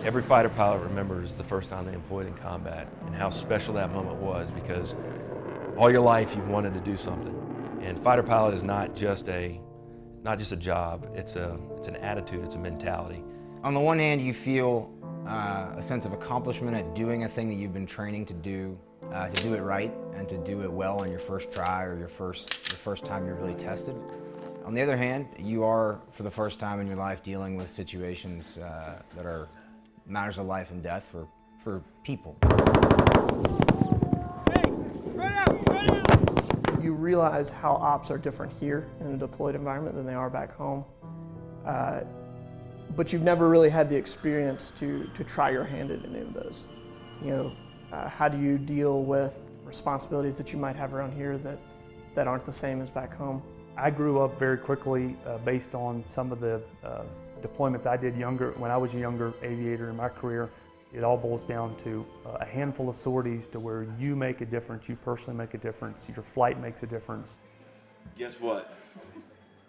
Every fighter pilot remembers the first time they employed in combat and how special that moment was, because all your life you've wanted to do something. And fighter pilot is not just a job, it's an attitude, it's a mentality. On the one hand, you feel a sense of accomplishment at doing a thing that you've been training to do it right and to do it well on your first try or your first time you're really tested. On the other hand, you are, for the first time in your life, dealing with situations that are matters of life and death for people. Hey, spread out! You realize how ops are different here in a deployed environment than they are back home. But you've never really had the experience to try your hand at any of those. You know, how do you deal with responsibilities that you might have around here that aren't the same as back home? I grew up very quickly based on some of the deployments I did when I was a younger aviator in my career. It all boils down to a handful of sorties to where you make a difference, you personally make a difference, your flight makes a difference. Guess what?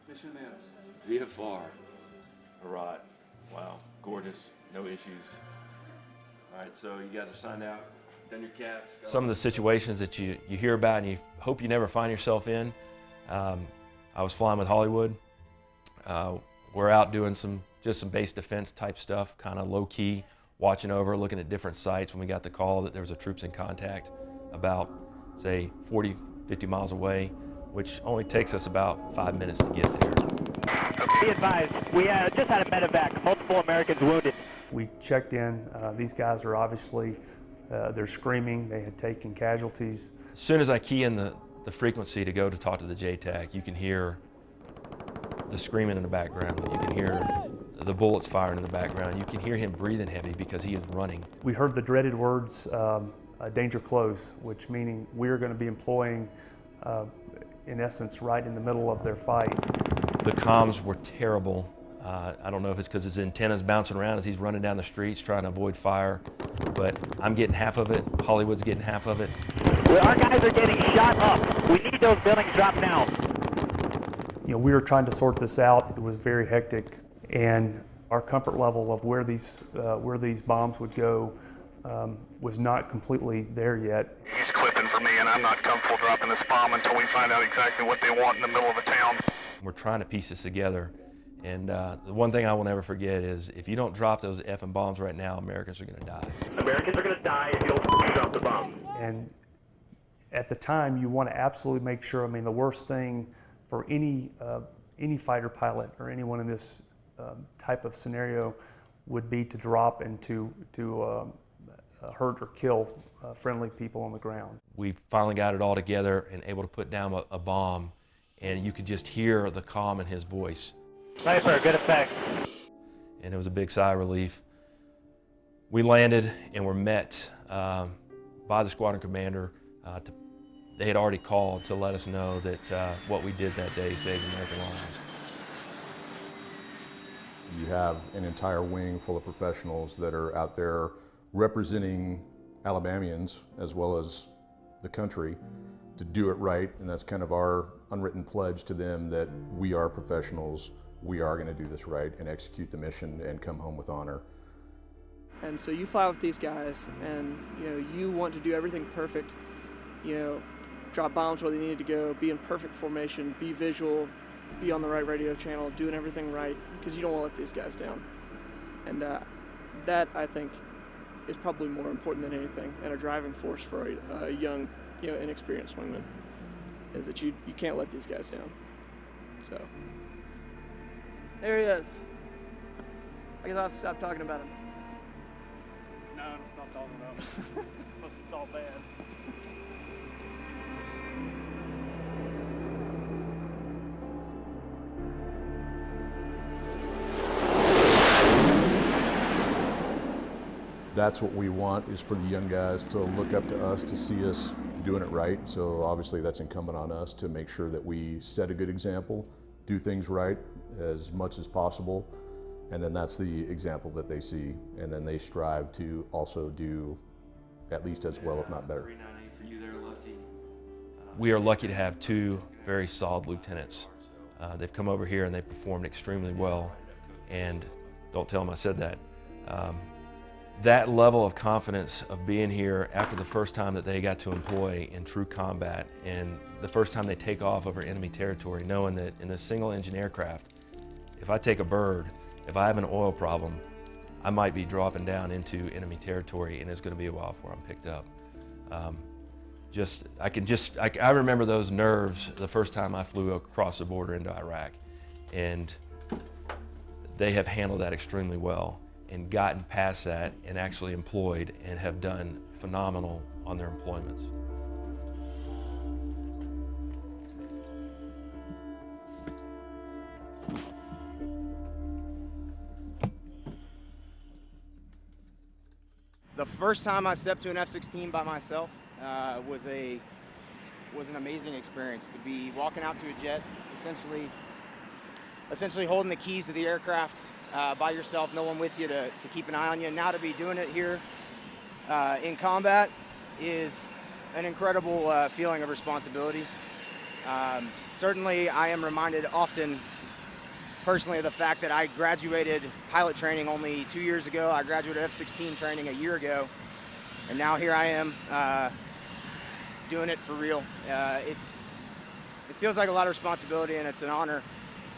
Mission ends. VFR. All right. Wow. Gorgeous. No issues. All right, so you guys are signed out, done your caps. Some of the situations that you hear about and you hope you never find yourself in. I was flying with Hollywood. We're out doing just some base defense type stuff, kind of low key, watching over, looking at different sites when we got the call that there was a troops in contact about, say, 40, 50 miles away, which only takes us about 5 minutes to get there. Be advised, we just had a medevac, multiple Americans wounded. We checked in. These guys are obviously, they're screaming. They had taken casualties. As soon as I key in the frequency to go to talk to the JTAC, you can hear the screaming in the background. You can hear the bullets firing in the background. You can hear him breathing heavy because he is running. We heard the dreaded words, danger close, which meaning we're going to be employing, in essence, right in the middle of their fight. The comms were terrible. I don't know if it's because his antenna's bouncing around as he's running down the streets trying to avoid fire, but I'm getting half of it. Hollywood's getting half of it. Well, our guys are getting shot up. We need those buildings dropped now. You know, we were trying to sort this out. It was very hectic, and our comfort level of where these bombs would go was not completely there yet. He's clipping for me, and I'm not comfortable dropping this bomb until we find out exactly what they want in the middle of a town. We're trying to piece this together, and the one thing I will never forget is if you don't drop those effing bombs right now, Americans are going to die. Americans are going to die if you don't drop the bomb. And at the time, you want to absolutely make sure. I mean, the worst thing for any fighter pilot or anyone in this type of scenario would be to drop and to hurt or kill friendly people on the ground. We finally got it all together and able to put down a bomb, and you could just hear the calm in his voice. Sniper, good effect. And it was a big sigh of relief. We landed and were met by the squadron commander. They had already called to let us know that what we did that day saved American lives. You have an entire wing full of professionals that are out there representing Alabamians as well as the country to do it right, and that's kind of our unwritten pledge to them that we are professionals, we are going to do this right and execute the mission and come home with honor. And so you fly with these guys, and you want to do everything perfect. Drop bombs where they needed to go, be in perfect formation, be visual, be on the right radio channel, doing everything right, because you don't want to let these guys down. And that, I think, is probably more important than anything, and a driving force for a young, inexperienced wingman, is that you can't let these guys down. So. There he is. I guess I'll stop talking about him. No, don't stop talking about it. Unless it's all bad. That's what we want, is for the young guys to look up to us, to see us doing it right. So obviously that's incumbent on us to make sure that we set a good example, do things right as much as possible, and then that's the example that they see, and then they strive to also do at least as well, if not better. We are lucky to have two very solid lieutenants. They've come over here and they performed extremely well, and don't tell them I said that. that level of confidence of being here after the first time that they got to employ in true combat and the first time they take off over enemy territory, knowing that in a single engine aircraft, if I take a bird, if I have an oil problem, I might be dropping down into enemy territory and it's going to be a while before I'm picked up. I remember those nerves the first time I flew across the border into Iraq, and they have handled that extremely well and gotten past that and actually employed and have done phenomenal on their employments. The first time I stepped to an F-16 by myself was an amazing experience. To be walking out to a jet, essentially holding the keys to the aircraft by yourself, no one with you to keep an eye on you. And now to be doing it here in combat is an incredible feeling of responsibility. Certainly, I am reminded often personally of the fact that I graduated pilot training only 2 years ago. I graduated F-16 training a year ago, and now here I am doing it for real. It feels like a lot of responsibility, and it's an honor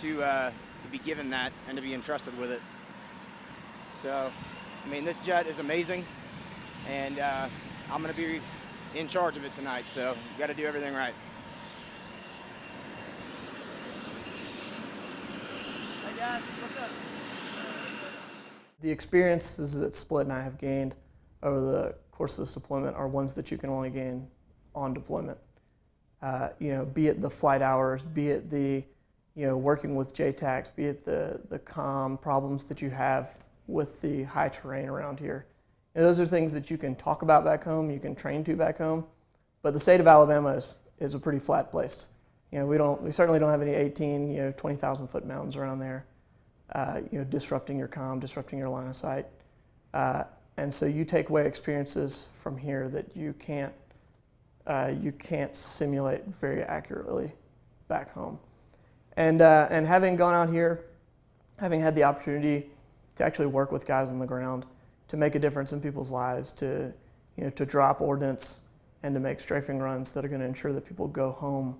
to be given that and to be entrusted with it. So, I mean, this jet is amazing, and I'm going to be in charge of it tonight, so you got to do everything right. Guys, what's up? The experiences that Split and I have gained over the course of this deployment are ones that you can only gain on deployment. Be it the flight hours, be it the, working with JTACs, be it the comm problems that you have with the high terrain around here. Those are things that you can talk about back home, you can train to back home, but the state of Alabama is a pretty flat place. We certainly don't have any 18, 20,000 foot mountains around there, disrupting your comm, disrupting your line of sight. And so you take away experiences from here that you can't simulate very accurately back home. And having gone out here, having had the opportunity to actually work with guys on the ground, to make a difference in people's lives, to drop ordnance and to make strafing runs that are going to ensure that people go home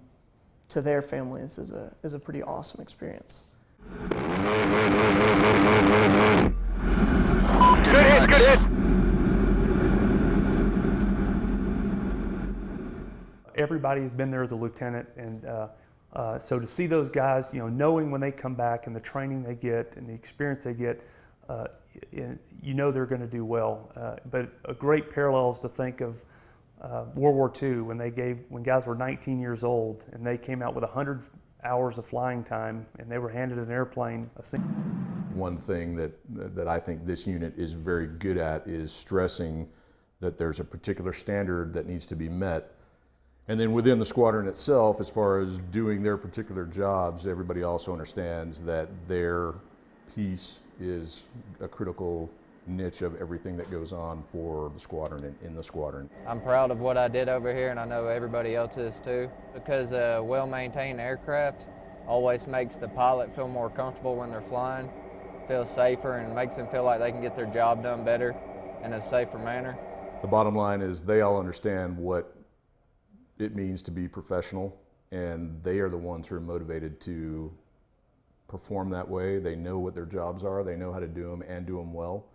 to their families is a pretty awesome experience. Good hit, good hit. Everybody's been there as a lieutenant, and so to see those guys, knowing when they come back and the training they get and the experience they get, they're going to do well. But a great parallel is to think of World War II when guys were 19 years old and they came out with 100 hours of flying time and they were handed an airplane. One thing that I think this unit is very good at is stressing that there's a particular standard that needs to be met. And then within the squadron itself, as far as doing their particular jobs, everybody also understands that their piece is a critical niche of everything that goes on for the squadron and in the squadron. I'm proud of what I did over here, and I know everybody else is too, because a well-maintained aircraft always makes the pilot feel more comfortable when they're flying, feels safer, and makes them feel like they can get their job done better in a safer manner. The bottom line is they all understand what it means to be professional, and they are the ones who are motivated to perform that way. They know what their jobs are, they know how to do them and do them well.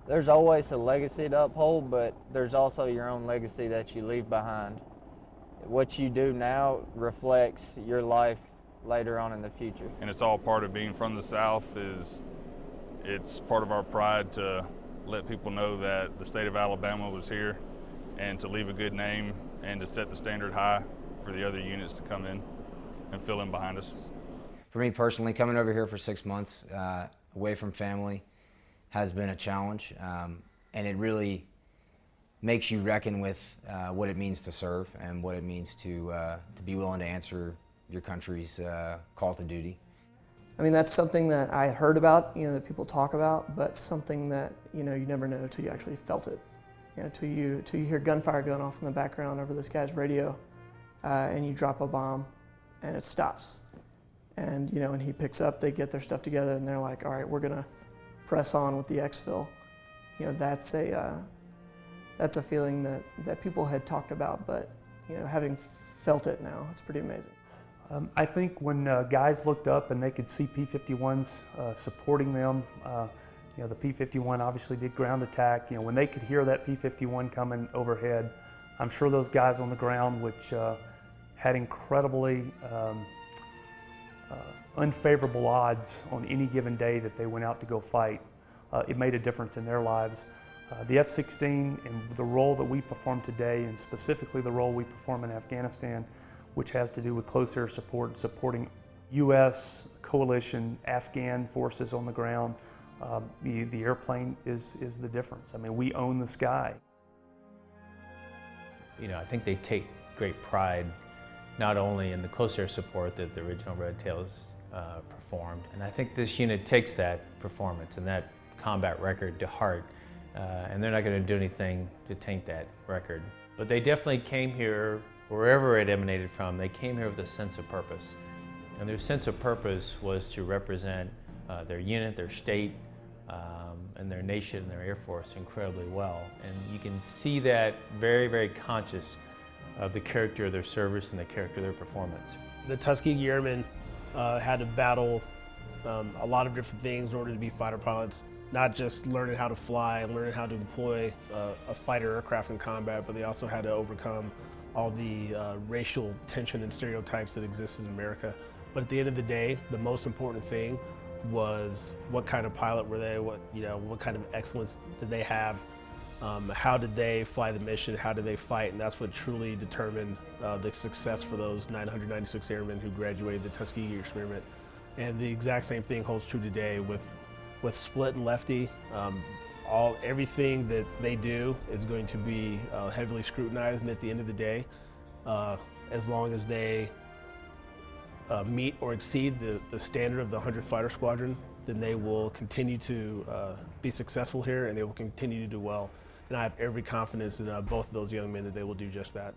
There's always a legacy to uphold, but there's also your own legacy that you leave behind. What you do now reflects your life later on in the future. And it's all part of being from the South. It's part of our pride to let people know that the state of Alabama was here and to leave a good name and to set the standard high for the other units to come in and fill in behind us. For me personally, coming over here for 6 months, away from family, has been a challenge, and it really makes you reckon with what it means to serve and what it means to be willing to answer your country's call to duty. I mean, that's something that I had heard about, that people talk about, but something that you never know until you actually felt it. Till you hear gunfire going off in the background over this guy's radio, and you drop a bomb, and it stops, and when he picks up, they get their stuff together, and they're like, all right, we're gonna press on with the exfil you know, that's a feeling that people had talked about, but you know, having felt it now, it's pretty amazing. I think when guys looked up and they could see P-51s supporting them, you know, the P-51 obviously did ground attack. You know, when they could hear that P-51 coming overhead, I'm sure those guys on the ground, which had incredibly unfavorable odds on any given day that they went out to go fight, it made a difference in their lives. The F-16 and the role that we perform today, and specifically the role we perform in Afghanistan, which has to do with close air support, supporting U.S. coalition Afghan forces on the ground. The airplane is the difference. I mean, we own the sky. You know, I think they take great pride not only in the close air support that the original Red Tails performed, and I think this unit takes that performance and that combat record to heart, and they're not going to do anything to taint that record. But they definitely came here, wherever it emanated from, they came here with a sense of purpose. And their sense of purpose was to represent their unit, their state, and their nation and their Air Force incredibly well. And you can see that very, very conscious of the character of their service and the character of their performance. The Tuskegee Airmen had to battle a lot of different things in order to be fighter pilots, not just learning how to fly and learning how to employ a fighter aircraft in combat, but they also had to overcome all the racial tension and stereotypes that existed in America. But at the end of the day, the most important thing was what kind of pilot were they, what kind of excellence did they have, how did they fly the mission, how did they fight, and that's what truly determined the success for those 996 airmen who graduated the Tuskegee experiment. And the exact same thing holds true today with Split and Lefty. Everything that they do is going to be heavily scrutinized, and at the end of the day, as long as they meet or exceed the standard of the 100th Fighter Squadron, then they will continue to be successful here, and they will continue to do well. And I have every confidence in both of those young men that they will do just that.